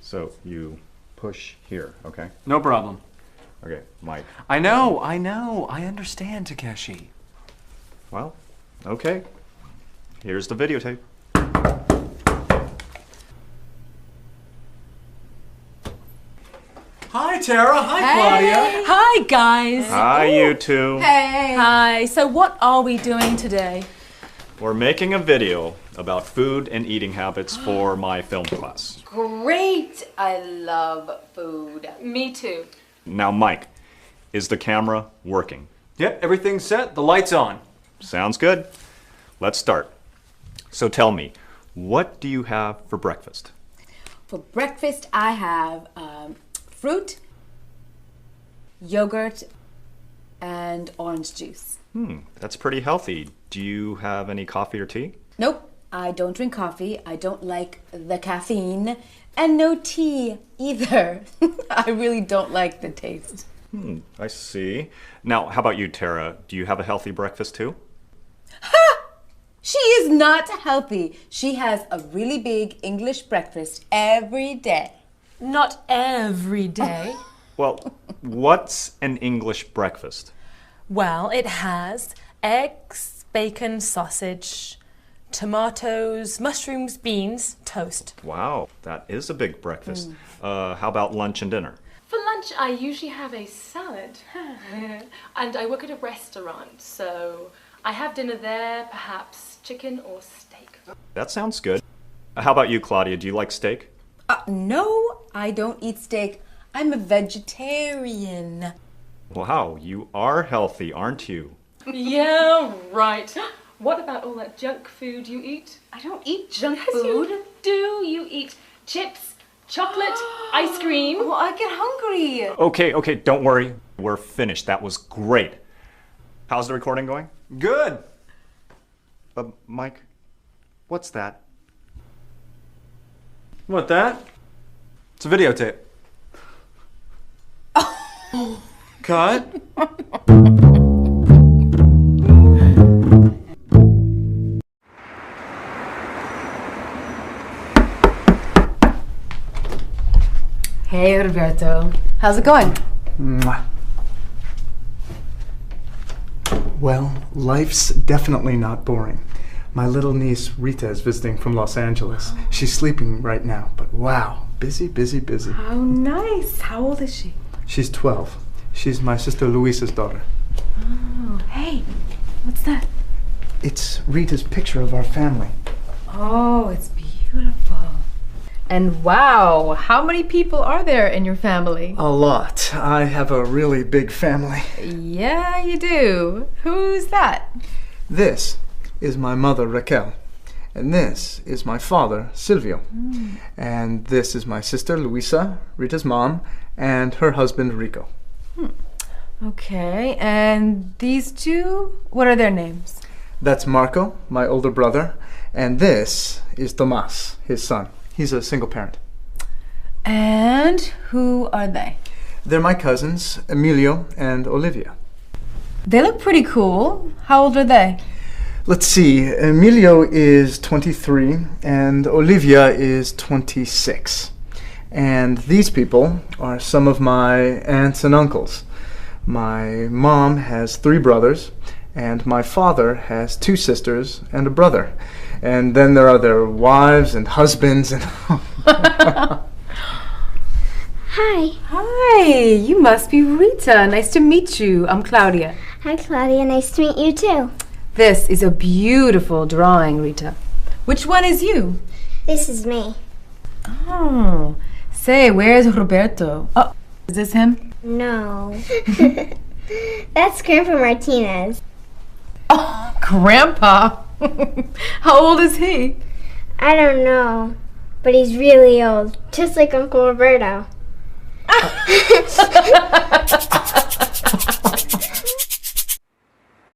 So you push here, okay? No problem. Okay, Mike. I know. I understand, Takeshi. Well, okay. Here's the videotape. Hi, Tara. Hi, Hey. Claudia. Hi, guys. Hi, you two. Hey. Hi. So what are we doing today? We're making a video about food and eating habits for my film class. Great! I love food. Me too. Now, Mike, is the camera working? Yep, everything's set. The light's on. Sounds good. Let's start. So tell me, what do you have for breakfast? For breakfast, I have fruit, yogurt, and orange juice. That's pretty healthy. Do you have any coffee or tea? Nope, I don't drink coffee. I don't like the caffeine. And no tea either. I really don't like the taste. I see. Now, how about you, Tara? Do you have a healthy breakfast too? She is not healthy. She has a really big English breakfast every day. Not every day. Well, what's an English breakfast? Well, it has eggs, bacon, sausage, tomatoes, mushrooms, beans, toast. Wow, that is a big breakfast. How about lunch and dinner? For lunch, I usually have a salad. And I work at a restaurant, so I have dinner there, perhaps chicken or steak. That sounds good. How about you, Claudia? Do you like steak? No, I don't eat steak. I'm a vegetarian. Wow, you are healthy, aren't you? Yeah, right. What about all that junk food you eat? I don't eat junk Yes, food. you do. You eat chips, chocolate, ice cream. Well, I get hungry. Okay, don't worry. We're finished. That was great. How's the recording going? Good. Mike, what's that? What, that? It's a videotape. Cut. Hey, Roberto. How's it going? Mwah. Well, life's definitely not boring. My little niece Rita is visiting from Los Angeles. She's sleeping right now, but wow, busy, busy, busy. How nice. How old is she? She's 12. She's my sister Luisa's daughter. Oh, hey. What's that? It's Rita's picture of our family. Oh, it's beautiful. And wow, how many people are there in your family? A lot. I have a really big family. Yeah, you do. Who's that? This is my mother Raquel. And this is my father, Silvio. And this is my sister Luisa, Rita's mom, and her husband Rico. Okay, and these two, what are their names? That's Marco, my older brother, and this is Tomas, his son. He's a single parent. And who are they? They're my cousins, Emilio and Olivia. They look pretty cool. How old are they? Let's see, Emilio is 23 and Olivia is 26. And these people are some of my aunts and uncles. My mom has 3 brothers, and my father has 2 sisters and a brother. And then there are their wives and husbands and... Hi. Hi, you must be Rita. Nice to meet you. I'm Claudia. Hi, Claudia. Nice to meet you, too. This is a beautiful drawing, Rita. Which one is you? This is me. Oh, say, where's Roberto? Oh, is this him? No. That's Grandpa Martinez. Oh, Grandpa. How old is he? I don't know, but he's really old, just like Uncle Roberto.